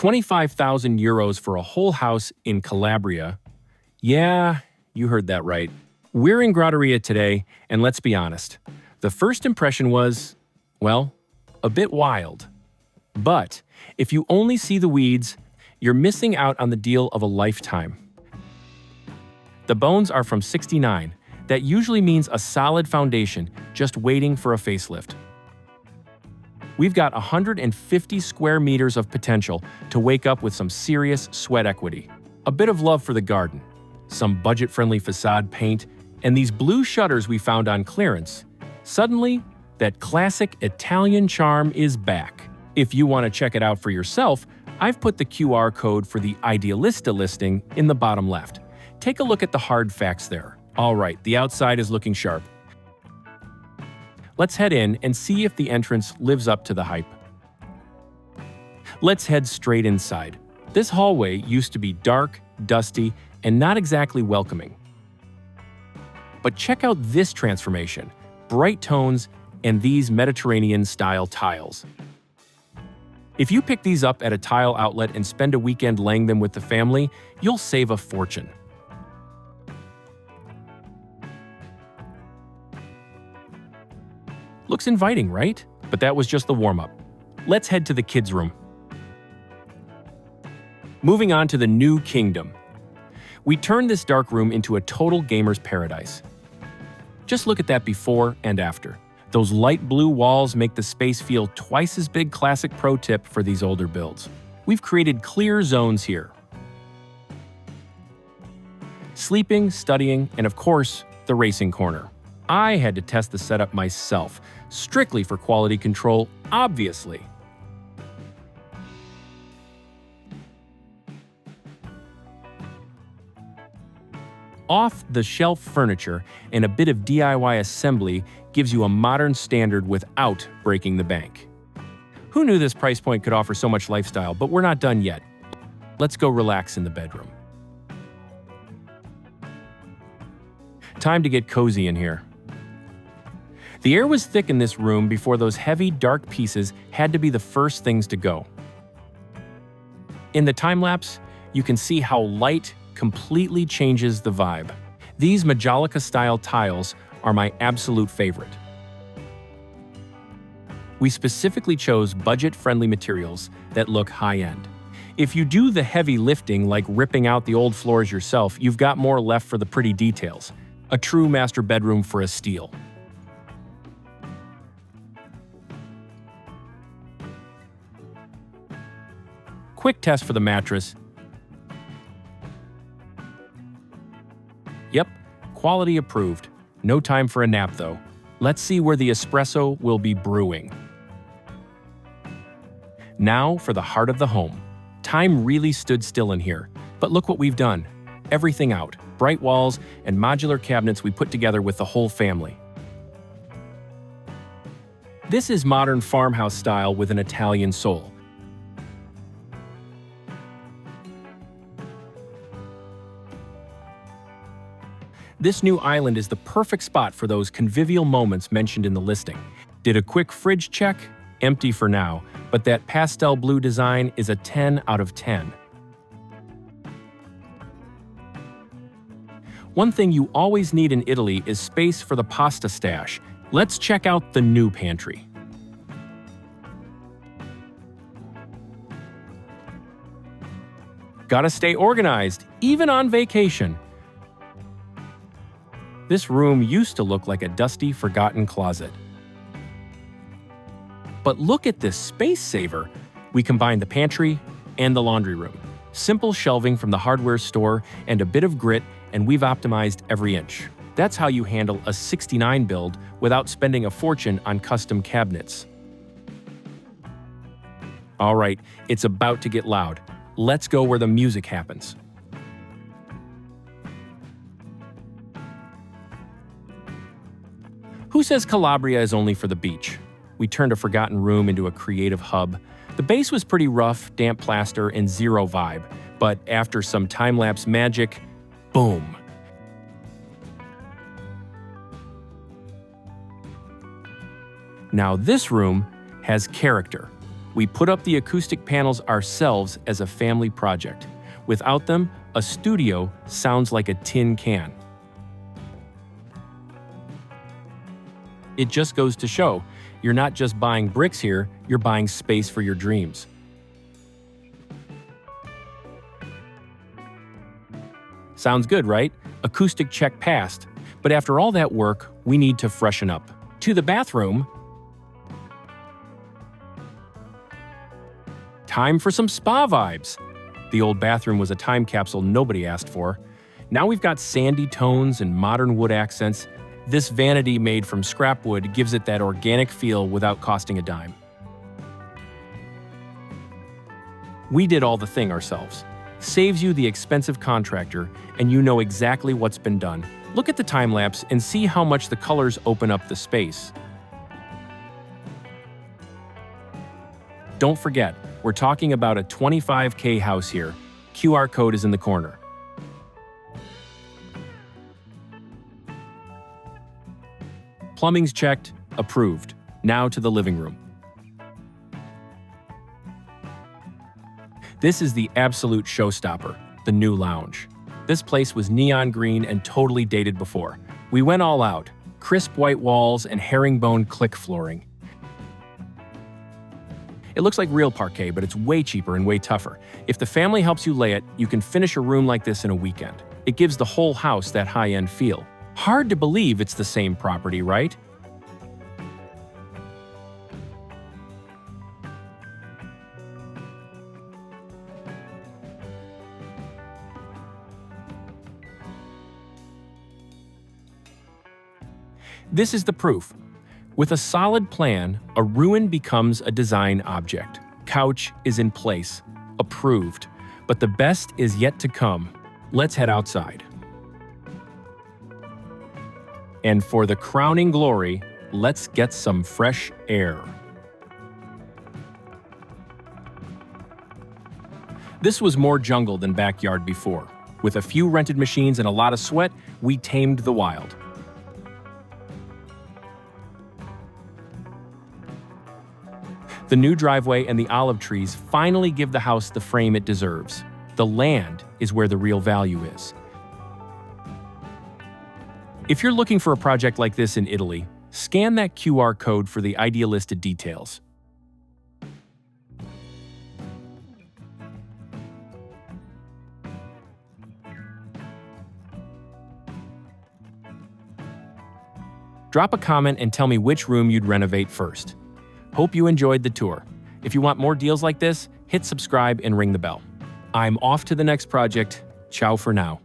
25,000 euros for a whole house in Calabria. Yeah, you heard that right. We're in Grotteria today, and let's be honest. The first impression was, well, a bit wild. But if you only see the weeds, you're missing out on the deal of a lifetime. The bones are from '69. That usually means a solid foundation, just waiting for a facelift. We've got 150 square meters of potential to wake up with some serious sweat equity. A bit of love for the garden, some budget-friendly facade paint, and these blue shutters we found on clearance. Suddenly, that classic Italian charm is back. If you want to check it out for yourself, I've put the QR code for the Idealista listing in the bottom left. Take a look at the hard facts there. All right, the outside is looking sharp. Let's head in and see if the entrance lives up to the hype. Let's head straight inside. This hallway used to be dark, dusty, and not exactly welcoming. But check out this transformation. Bright tones and these Mediterranean-style tiles. If you pick these up at a tile outlet and spend a weekend laying them with the family, you'll save a fortune. Looks inviting, right? But that was just the warm-up. Let's head to the kids' room. Moving on to the new kingdom. We turned this dark room into a total gamer's paradise. Just look at that before and after. Those light blue walls make the space feel twice as big. Classic pro tip for these older builds. We've created clear zones here. Sleeping, studying, and of course, the racing corner. I had to test the setup myself, strictly for quality control, obviously. Off-the-shelf furniture and a bit of DIY assembly gives you a modern standard without breaking the bank. Who knew this price point could offer so much lifestyle? But we're not done yet. Let's go relax in the bedroom. Time to get cozy in here. The air was thick in this room before those heavy, dark pieces had to be the first things to go. In the time-lapse, you can see how light completely changes the vibe. These Majolica-style tiles are my absolute favorite. We specifically chose budget-friendly materials that look high-end. If you do the heavy lifting, like ripping out the old floors yourself, you've got more left for the pretty details. A true master bedroom for a steal. Quick test for the mattress. Yep, quality approved. No time for a nap though. Let's see where the espresso will be brewing. Now for the heart of the home. Time really stood still in here, but look what we've done. Everything out, bright walls and modular cabinets we put together with the whole family. This is modern farmhouse style with an Italian soul. This new island is the perfect spot for those convivial moments mentioned in the listing. Did a quick fridge check? Empty for now, but that pastel blue design is a 10 out of 10. One thing you always need in Italy is space for the pasta stash. Let's check out the new pantry. Gotta stay organized, even on vacation. This room used to look like a dusty, forgotten closet. But look at this space saver. We combined the pantry and the laundry room. Simple shelving from the hardware store and a bit of grit, and we've optimized every inch. That's how you handle a '69 build without spending a fortune on custom cabinets. All right, it's about to get loud. Let's go where the music happens. Who says Calabria is only for the beach? We turned a forgotten room into a creative hub. The base was pretty rough, damp plaster, and zero vibe. But after some time-lapse magic, boom. Now this room has character. We put up the acoustic panels ourselves as a family project. Without them, a studio sounds like a tin can. It just goes to show, you're not just buying bricks here, you're buying space for your dreams. Sounds good, right? Acoustic check passed. But after all that work, we need to freshen up. To the bathroom. Time for some spa vibes. The old bathroom was a time capsule nobody asked for. Now we've got sandy tones and modern wood accents. This vanity made from scrap wood gives it that organic feel without costing a dime. We did all the thing ourselves. Saves you the expensive contractor, and you know exactly what's been done. Look at the time lapse and see how much the colors open up the space. Don't forget, we're talking about a $25K house here. QR code is in the corner. Plumbing's checked, approved. Now to the living room. This is the absolute showstopper, the new lounge. This place was neon green and totally dated before. We went all out, crisp white walls and herringbone click flooring. It looks like real parquet, but it's way cheaper and way tougher. If the family helps you lay it, you can finish a room like this in a weekend. It gives the whole house that high-end feel. Hard to believe it's the same property, right? This is the proof. With a solid plan, a ruin becomes a design object. Couch is in place, approved, but the best is yet to come. Let's head outside. And for the crowning glory, let's get some fresh air. This was more jungle than backyard before. With a few rented machines and a lot of sweat, we tamed the wild. The new driveway and the olive trees finally give the house the frame it deserves. The land is where the real value is. If you're looking for a project like this in Italy, scan that QR code for the Idealista details. Drop a comment and tell me which room you'd renovate first. Hope you enjoyed the tour. If you want more deals like this, hit subscribe and ring the bell. I'm off to the next project. Ciao for now.